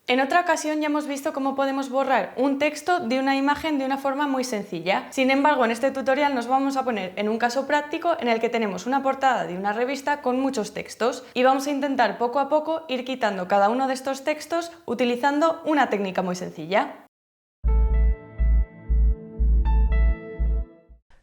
En otra ocasión ya hemos visto cómo podemos borrar un texto de una imagen de una forma muy sencilla. Sin embargo, en este tutorial nos vamos a poner en un caso práctico en el que tenemos una portada de una revista con muchos textos y vamos a intentar poco a poco ir quitando cada uno de estos textos utilizando una técnica muy sencilla.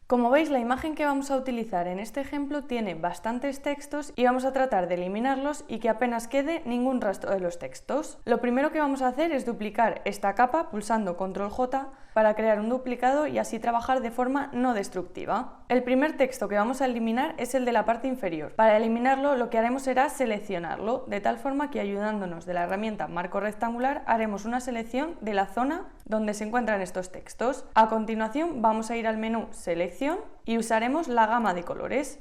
Como veis, la imagen que vamos a utilizar en este ejemplo tiene bastantes textos y vamos a tratar de eliminarlos y que apenas quede ningún rastro de los textos. Lo primero que vamos a hacer es duplicar esta capa pulsando Control J para crear un duplicado y así trabajar de forma no destructiva. El primer texto que vamos a eliminar es el de la parte inferior. Para eliminarlo lo que haremos será seleccionarlo, de tal forma que ayudándonos de la herramienta Marco Rectangular haremos una selección de la zona donde se encuentran estos textos. A continuación vamos a ir al menú Selección y usaremos la gama de colores,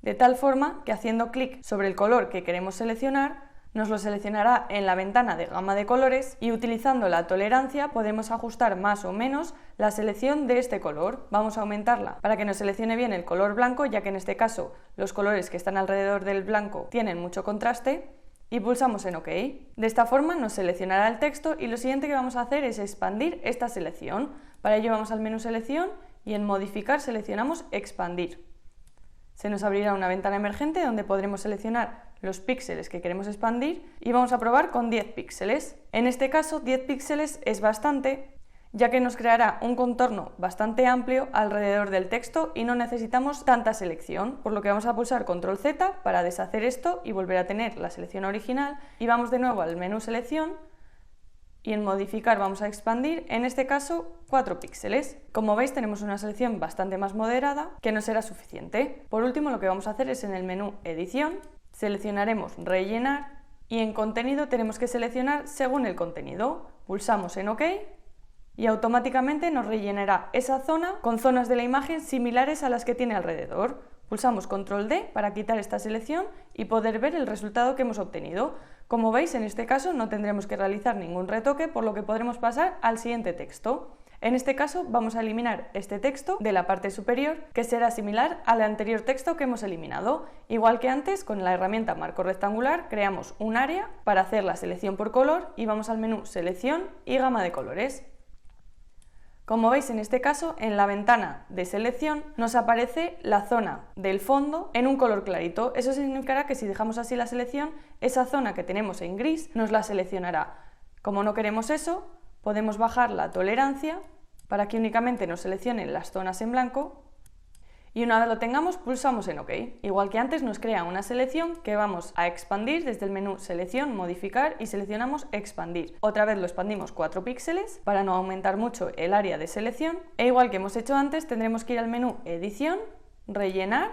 de tal forma que haciendo clic sobre el color que queremos seleccionar nos lo seleccionará en la ventana de gama de colores y utilizando la tolerancia podemos ajustar más o menos la selección de este color. Vamos a aumentarla para que nos seleccione bien el color blanco, ya que en este caso los colores que están alrededor del blanco tienen mucho contraste, y pulsamos en OK. De esta forma nos seleccionará el texto y lo siguiente que vamos a hacer es expandir esta selección. Para ello vamos al menú Selección y en Modificar seleccionamos Expandir. Se nos abrirá una ventana emergente donde podremos seleccionar los píxeles que queremos expandir y vamos a probar con 10 píxeles. En este caso 10 píxeles es bastante, ya que nos creará un contorno bastante amplio alrededor del texto y no necesitamos tanta selección, por lo que vamos a pulsar Control Z para deshacer esto y volver a tener la selección original y vamos de nuevo al menú Selección y en Modificar vamos a expandir, en este caso 4 píxeles. Como veis tenemos una selección bastante más moderada que no será suficiente. Por último lo que vamos a hacer es en el menú Edición, seleccionaremos Rellenar y en Contenido tenemos que seleccionar según el contenido. Pulsamos en OK y automáticamente nos rellenará esa zona con zonas de la imagen similares a las que tiene alrededor. Pulsamos Control D para quitar esta selección y poder ver el resultado que hemos obtenido. Como veis, en este caso no tendremos que realizar ningún retoque, por lo que podremos pasar al siguiente texto. En este caso vamos a eliminar este texto de la parte superior, que será similar al anterior texto que hemos eliminado. Igual que antes, con la herramienta Marco Rectangular creamos un área para hacer la selección por color y vamos al menú Selección y Gama de colores. Como veis, en este caso, en la ventana de selección nos aparece la zona del fondo en un color clarito. Eso significará que si dejamos así la selección, esa zona que tenemos en gris nos la seleccionará. Como no queremos eso, podemos bajar la tolerancia para que únicamente nos seleccionen las zonas en blanco y una vez lo tengamos pulsamos en OK. Igual que antes nos crea una selección que vamos a expandir desde el menú Selección, Modificar y seleccionamos Expandir. Otra vez lo expandimos 4 píxeles para no aumentar mucho el área de selección e igual que hemos hecho antes tendremos que ir al menú Edición, Rellenar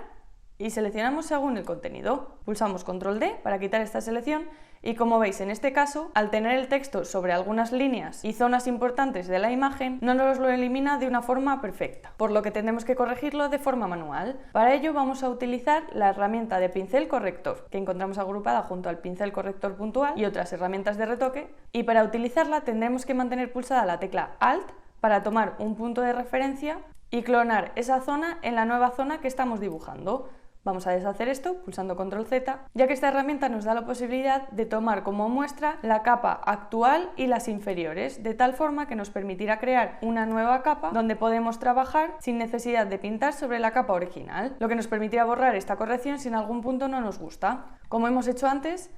y seleccionamos según el contenido. Pulsamos Control D para quitar esta selección y como veis en este caso, al tener el texto sobre algunas líneas y zonas importantes de la imagen, no nos lo elimina de una forma perfecta, por lo que tendremos que corregirlo de forma manual. Para ello vamos a utilizar la herramienta de pincel corrector, que encontramos agrupada junto al pincel corrector puntual y otras herramientas de retoque, y para utilizarla tendremos que mantener pulsada la tecla Alt para tomar un punto de referencia y clonar esa zona en la nueva zona que estamos dibujando. Vamos a deshacer esto pulsando Control Z, ya que esta herramienta nos da la posibilidad de tomar como muestra la capa actual y las inferiores, de tal forma que nos permitirá crear una nueva capa donde podemos trabajar sin necesidad de pintar sobre la capa original, lo que nos permitirá borrar esta corrección si en algún punto no nos gusta. Como hemos hecho antes,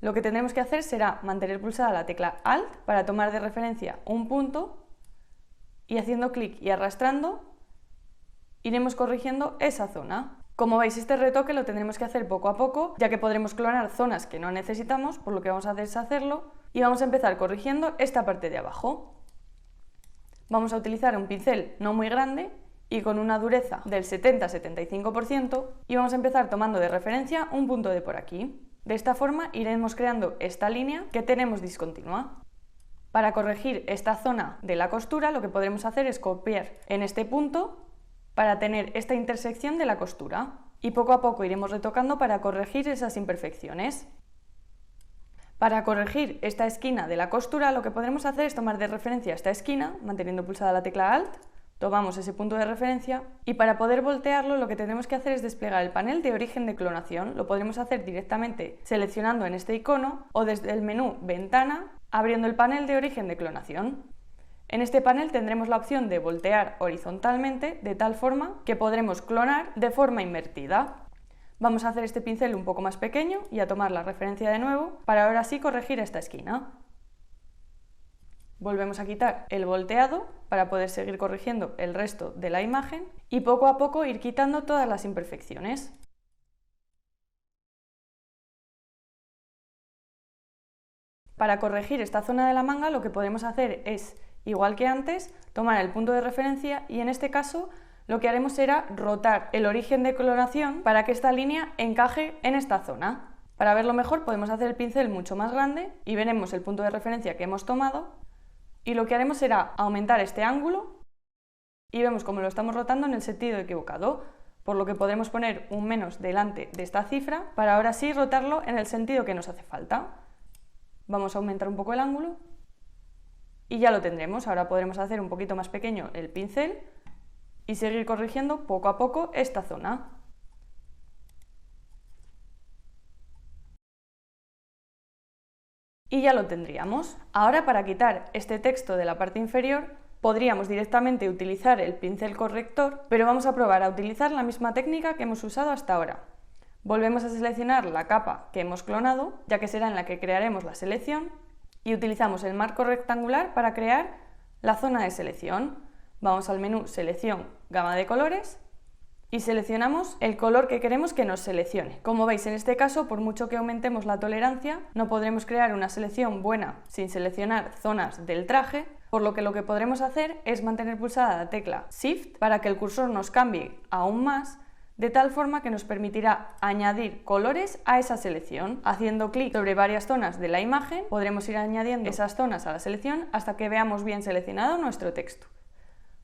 lo que tendremos que hacer será mantener pulsada la tecla Alt para tomar de referencia un punto y haciendo clic y arrastrando iremos corrigiendo esa zona. Como veis, este retoque lo tendremos que hacer poco a poco, ya que podremos clonar zonas que no necesitamos, por lo que vamos a deshacerlo y vamos a empezar corrigiendo esta parte de abajo. Vamos a utilizar un pincel no muy grande y con una dureza del 70-75% y vamos a empezar tomando de referencia un punto de por aquí. De esta forma iremos creando esta línea que tenemos discontinua. Para corregir esta zona de la costura lo que podremos hacer es copiar en este punto para tener esta intersección de la costura y poco a poco iremos retocando para corregir esas imperfecciones. Para corregir esta esquina de la costura lo que podremos hacer es tomar de referencia esta esquina, manteniendo pulsada la tecla Alt, Tomamos ese punto de referencia y para poder voltearlo lo que tenemos que hacer es desplegar el panel de origen de clonación. Lo podremos hacer directamente seleccionando en este icono o desde el menú Ventana abriendo el panel de origen de clonación. En este panel tendremos la opción de voltear horizontalmente de tal forma que podremos clonar de forma invertida. Vamos a hacer este pincel un poco más pequeño y a tomar la referencia de nuevo para ahora sí corregir esta esquina. Volvemos a quitar el volteado para poder seguir corrigiendo el resto de la imagen y poco a poco ir quitando todas las imperfecciones. Para corregir esta zona de la manga lo que podemos hacer es, igual que antes, tomar el punto de referencia y en este caso lo que haremos será rotar el origen de clonación para que esta línea encaje en esta zona. Para verlo mejor podemos hacer el pincel mucho más grande y veremos el punto de referencia que hemos tomado. Y lo que haremos será aumentar este ángulo y vemos cómo lo estamos rotando en el sentido equivocado, por lo que podremos poner un menos delante de esta cifra para ahora sí rotarlo en el sentido que nos hace falta. Vamos a aumentar un poco el ángulo y ya lo tendremos. Ahora podremos hacer un poquito más pequeño el pincel y seguir corrigiendo poco a poco esta zona. Y ya lo tendríamos. Ahora para quitar este texto de la parte inferior podríamos directamente utilizar el pincel corrector, pero vamos a probar a utilizar la misma técnica que hemos usado hasta ahora. Volvemos a seleccionar la capa que hemos clonado, ya que será en la que crearemos la selección, y utilizamos el marco rectangular para crear la zona de selección. Vamos al menú Selección, Gama de colores y seleccionamos el color que queremos que nos seleccione. Como veis, en este caso, por mucho que aumentemos la tolerancia, no podremos crear una selección buena sin seleccionar zonas del traje, por lo que podremos hacer es mantener pulsada la tecla Shift para que el cursor nos cambie aún más, de tal forma que nos permitirá añadir colores a esa selección. Haciendo clic sobre varias zonas de la imagen, podremos ir añadiendo esas zonas a la selección hasta que veamos bien seleccionado nuestro texto.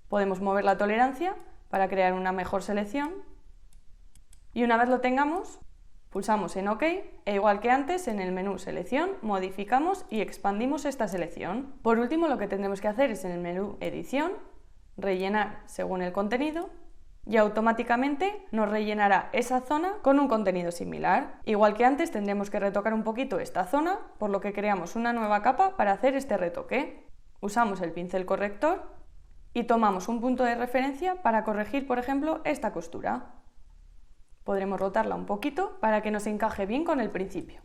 Podemos mover la tolerancia para crear una mejor selección y una vez lo tengamos, pulsamos en OK e igual que antes en el menú Selección modificamos y expandimos esta selección. Por último, lo que tendremos que hacer es en el menú Edición, rellenar según el contenido y automáticamente nos rellenará esa zona con un contenido similar. Igual que antes tendremos que retocar un poquito esta zona, por lo que creamos una nueva capa para hacer este retoque. Usamos el pincel corrector y tomamos un punto de referencia para corregir, por ejemplo, esta costura. Podremos rotarla un poquito para que nos encaje bien con el principio.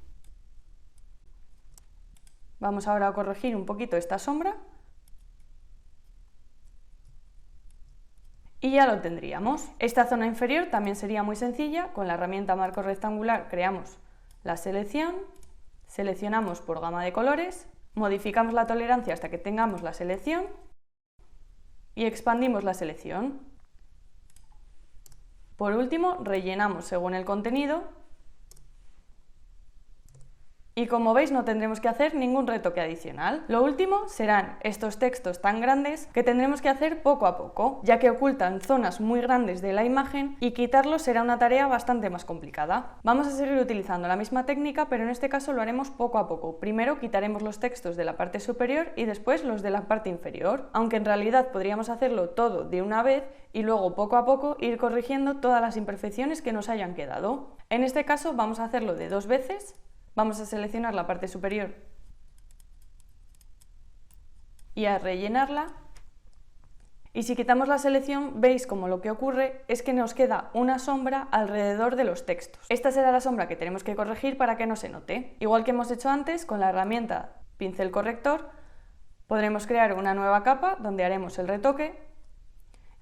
Vamos ahora a corregir un poquito esta sombra y ya lo tendríamos. Esta zona inferior también sería muy sencilla. Con la herramienta marco rectangular creamos la selección, seleccionamos por gama de colores, modificamos la tolerancia hasta que tengamos la selección y expandimos la selección. Por último, rellenamos según el contenido y como veis no tendremos que hacer ningún retoque adicional. Lo último serán estos textos tan grandes que tendremos que hacer poco a poco, ya que ocultan zonas muy grandes de la imagen y quitarlos será una tarea bastante más complicada. Vamos a seguir utilizando la misma técnica, pero en este caso lo haremos poco a poco. Primero quitaremos los textos de la parte superior y después los de la parte inferior, aunque en realidad podríamos hacerlo todo de una vez y luego poco a poco ir corrigiendo todas las imperfecciones que nos hayan quedado. En este caso vamos a hacerlo de 2 veces. Vamos a seleccionar la parte superior y a rellenarla. Y si quitamos la selección, veis como lo que ocurre es que nos queda una sombra alrededor de los textos. Esta será la sombra que tenemos que corregir para que no se note. Igual que hemos hecho antes, con la herramienta pincel corrector, podremos crear una nueva capa donde haremos el retoque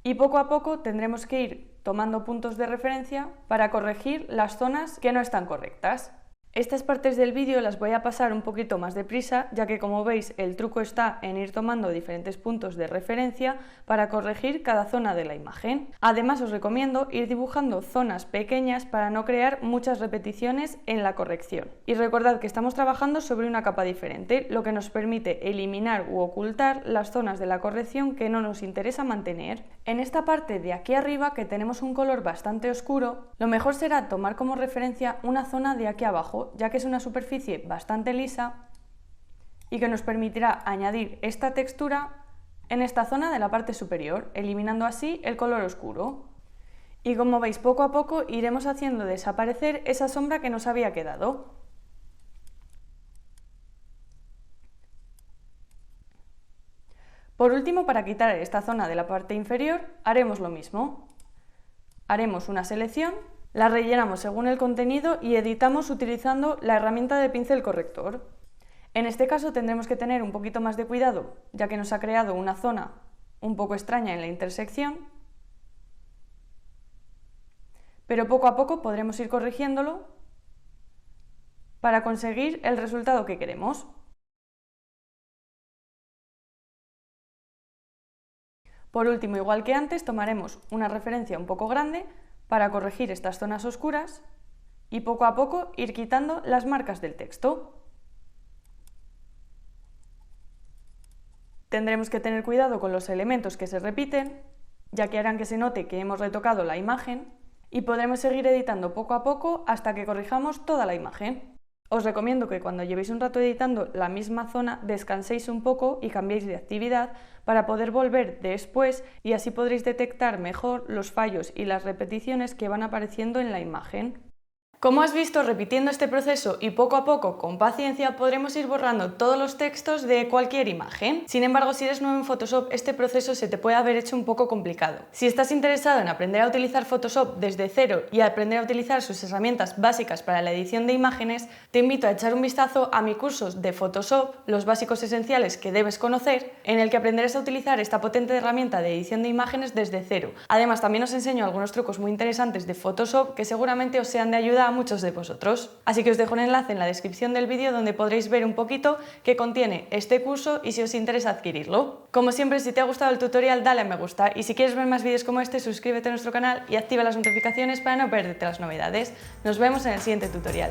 y poco a poco tendremos que ir tomando puntos de referencia para corregir las zonas que no están correctas. Estas partes del vídeo las voy a pasar un poquito más deprisa, ya que como veis el truco está en ir tomando diferentes puntos de referencia para corregir cada zona de la imagen. Además os recomiendo ir dibujando zonas pequeñas para no crear muchas repeticiones en la corrección. Y recordad que estamos trabajando sobre una capa diferente, lo que nos permite eliminar u ocultar las zonas de la corrección que no nos interesa mantener. En esta parte de aquí arriba, que tenemos un color bastante oscuro, lo mejor será tomar como referencia una zona de aquí abajo, ya que es una superficie bastante lisa y que nos permitirá añadir esta textura en esta zona de la parte superior, eliminando así el color oscuro. Y como veis, poco a poco iremos haciendo desaparecer esa sombra que nos había quedado. Por último, para quitar esta zona de la parte inferior, haremos lo mismo. Haremos una selección, la rellenamos según el contenido y editamos utilizando la herramienta de pincel corrector. En este caso tendremos que tener un poquito más de cuidado, ya que nos ha creado una zona un poco extraña en la intersección, pero poco a poco podremos ir corrigiéndolo para conseguir el resultado que queremos. Por último, igual que antes, tomaremos una referencia un poco grande para corregir estas zonas oscuras y poco a poco ir quitando las marcas del texto. Tendremos que tener cuidado con los elementos que se repiten, ya que harán que se note que hemos retocado la imagen, y podremos seguir editando poco a poco hasta que corrijamos toda la imagen. Os recomiendo que cuando llevéis un rato editando la misma zona descanséis un poco y cambiéis de actividad para poder volver después y así podréis detectar mejor los fallos y las repeticiones que van apareciendo en la imagen. Como has visto, repitiendo este proceso y poco a poco, con paciencia, podremos ir borrando todos los textos de cualquier imagen. Sin embargo, si eres nuevo en Photoshop, este proceso se te puede haber hecho un poco complicado. Si estás interesado en aprender a utilizar Photoshop desde cero y aprender a utilizar sus herramientas básicas para la edición de imágenes, te invito a echar un vistazo a mi curso de Photoshop, los básicos esenciales que debes conocer, en el que aprenderás a utilizar esta potente herramienta de edición de imágenes desde cero. Además, también os enseño algunos trucos muy interesantes de Photoshop que seguramente os sean de ayuda a muchos de vosotros. Así que os dejo un enlace en la descripción del vídeo donde podréis ver un poquito qué contiene este curso y si os interesa adquirirlo. Como siempre, si te ha gustado el tutorial, dale a me gusta y si quieres ver más vídeos como este, suscríbete a nuestro canal y activa las notificaciones para no perderte las novedades. Nos vemos en el siguiente tutorial.